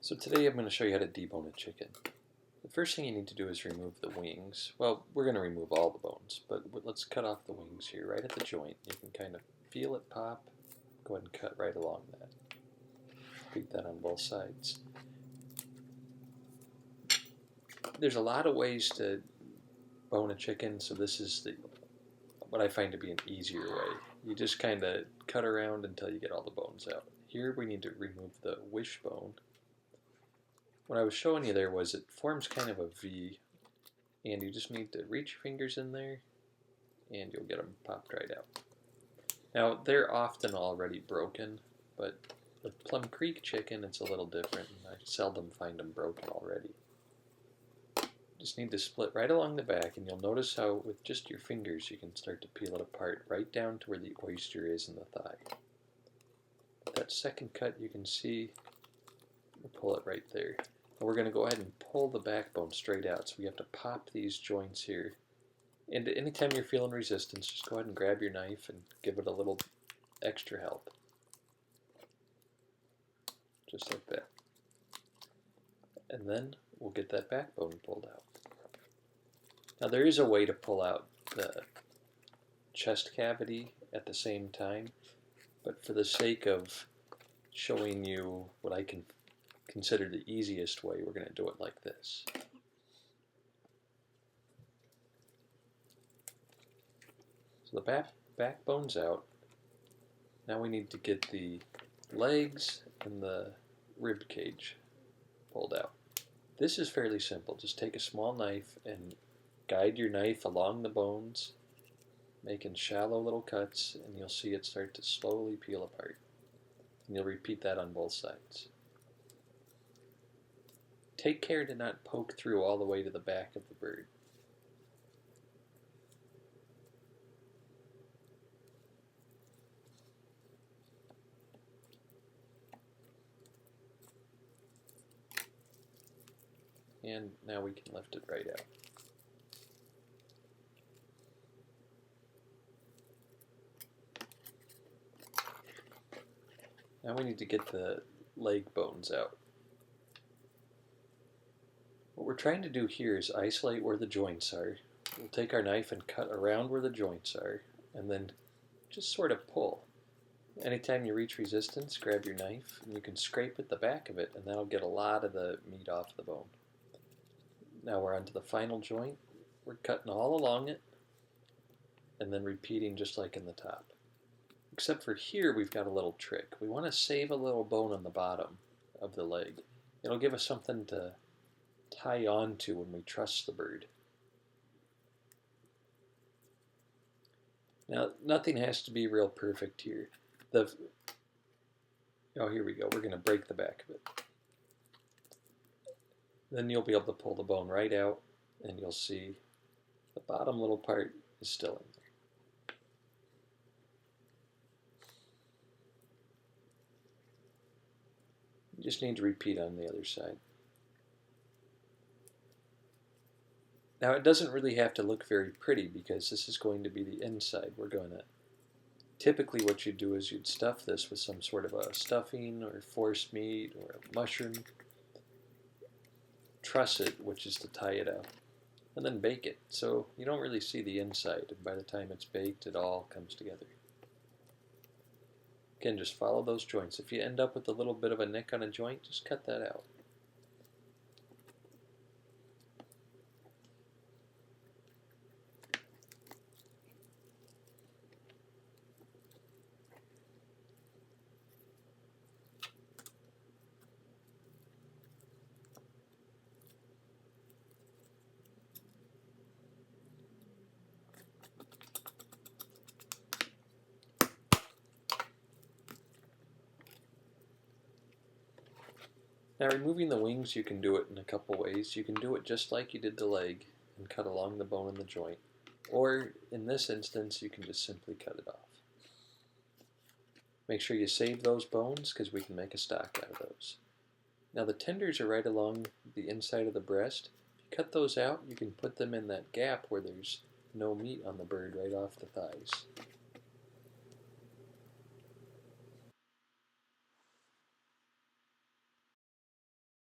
So today I'm going to show you how to debone a chicken. The first thing you need to do is remove the wings. Well, we're going to remove all the bones, but let's cut off the wings here, right at the joint. You can kind of feel it pop. Go ahead and cut right along that. Repeat that on both sides. There's a lot of ways to bone a chicken, so this is what I find to be an easier way. You just kind of cut around until you get all the bones out. Here we need to remove the wishbone. What I was showing you there was it forms kind of a V, and you just need to reach your fingers in there and you'll get them popped right out. Now they're often already broken, but with Plum Creek chicken it's a little different. I seldom find them broken already. Just need to split right along the back, and you'll notice how with just your fingers you can start to peel it apart right down to where the oyster is in the thigh. That second cut you can see, pull it right there. And we're going to go ahead and pull the backbone straight out, so we have to pop these joints here. And anytime you're feeling resistance, just go ahead and grab your knife and give it a little extra help. Just like that. And then we'll get that backbone pulled out. Now there is a way to pull out the chest cavity at the same time, but for the sake of showing you what I can consider the easiest way, we're going to do it like this. So the backbone's out. Now we need to get the legs and the rib cage pulled out. This is fairly simple. Just take a small knife and guide your knife along the bones, making shallow little cuts, and you'll see it start to slowly peel apart. And you'll repeat that on both sides. Take care to not poke through all the way to the back of the bird. And now we can lift it right out. Now we need to get the leg bones out. What we're trying to do here is isolate where the joints are. We'll take our knife and cut around where the joints are, and then just sort of pull. Anytime you reach resistance, grab your knife, and you can scrape at the back of it, and that'll get a lot of the meat off the bone. Now we're on to the final joint. We're cutting all along it, and then repeating just like in the top. Except for here, we've got a little trick. We want to save a little bone on the bottom of the leg. It'll give us something to tie on to when we truss the bird. Now, nothing has to be real perfect here. Oh, here we go. We're going to break the back of it. Then you'll be able to pull the bone right out, and you'll see the bottom little part is still in there. You just need to repeat on the other side. Now it doesn't really have to look very pretty because this is going to be the inside. Typically what you'd do is you'd stuff this with some sort of a stuffing or force meat or a mushroom. Truss it, which is to tie it up, and then bake it. So you don't really see the inside, and by the time it's baked it all comes together. Again, just follow those joints. If you end up with a little bit of a nick on a joint, just cut that out. Now removing the wings, you can do it in a couple ways. You can do it just like you did the leg and cut along the bone in the joint. Or in this instance, you can just simply cut it off. Make sure you save those bones because we can make a stock out of those. Now the tenders are right along the inside of the breast. If you cut those out, you can put them in that gap where there's no meat on the bird right off the thighs.